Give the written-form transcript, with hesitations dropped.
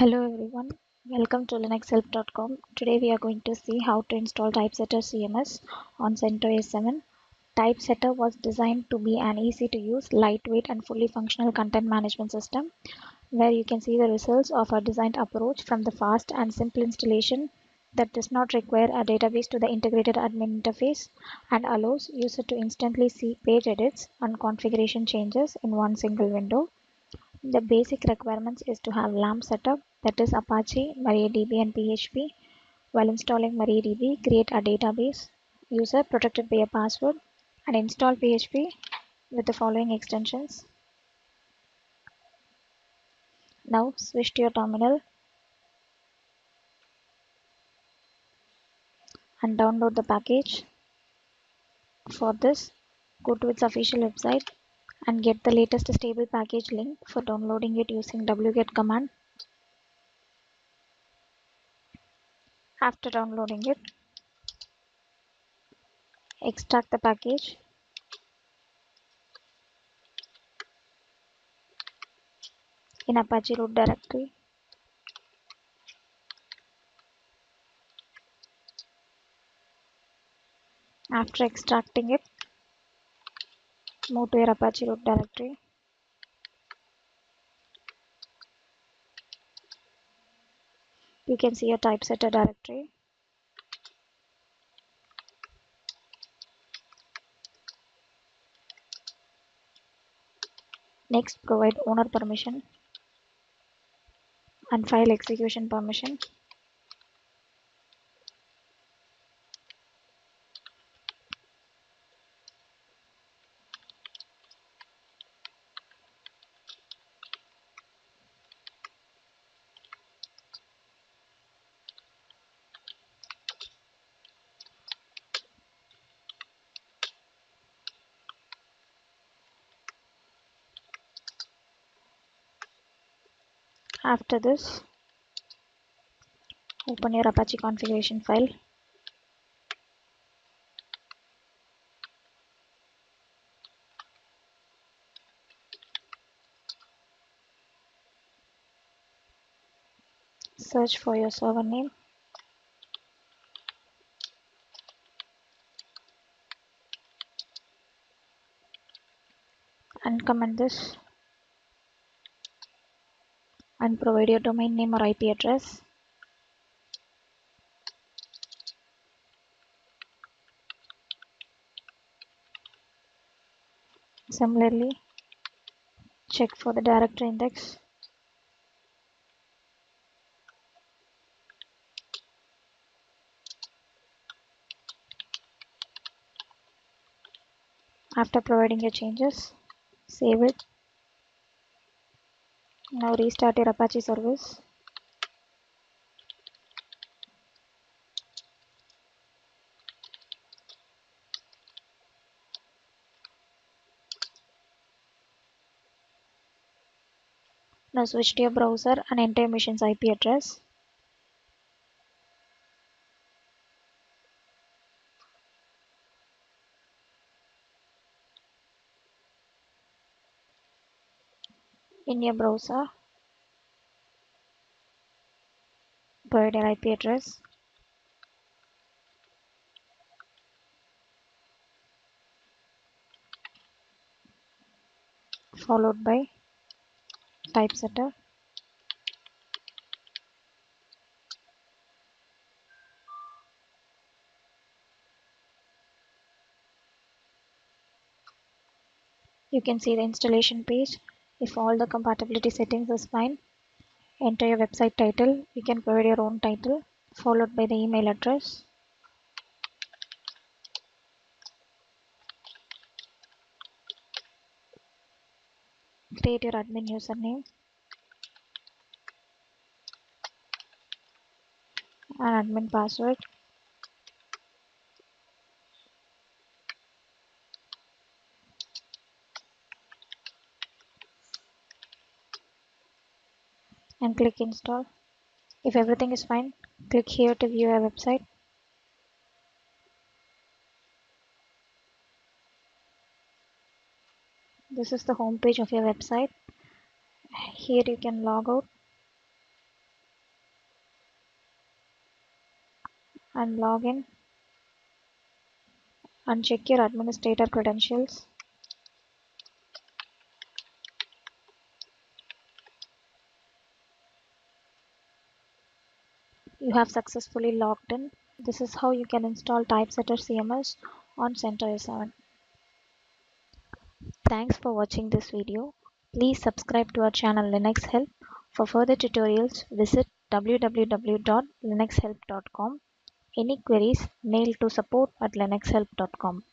Hello everyone, welcome to linuxhelp.com. Today we are going to see how to install Typesetter CMS on CentOS 7. Typesetter was designed to be an easy to use, lightweight and fully functional content management system where you can see the results of our designed approach from the fast and simple installation that does not require a database to the integrated admin interface and allows user to instantly see page edits and configuration changes in one single window. The basic requirements is to have LAMP setup, that is Apache, MariaDB and PHP. While installing MariaDB, create a database user protected by a password and install PHP with the following extensions. Now switch to your terminal and download the package. For this, go to its official website and get the latest stable package link for downloading it using wget command. After downloading it, extract the package in Apache root directory. After extracting it, move to your Apache root directory. You can see a Typesetter directory. Next, provide owner permission and file execution permission. After this, open your Apache configuration file. Search for your server name. And comment this and provide your domain name or IP address. Similarly, check for the directory index. After providing your changes, save it. Now restart your Apache service. Now switch to your browser and enter your machine's IP address. In your browser, provide your IP address. Followed by Typesetter. You can see the installation page. If all the compatibility settings is fine, enter your website title. You can provide your own title followed by the email address. Create your admin username and admin password. And click install. If everything is fine, click here to view your website. This is the home page of your website. Here you can log out and log in and check your administrator credentials. You have successfully logged in. This is how you can install Typesetter CMS on CentOS 7. Thanks for watching this video. Please subscribe to our channel Linux Help. For further tutorials, visit www.linuxhelp.com. Any queries, mail to support@linuxhelp.com.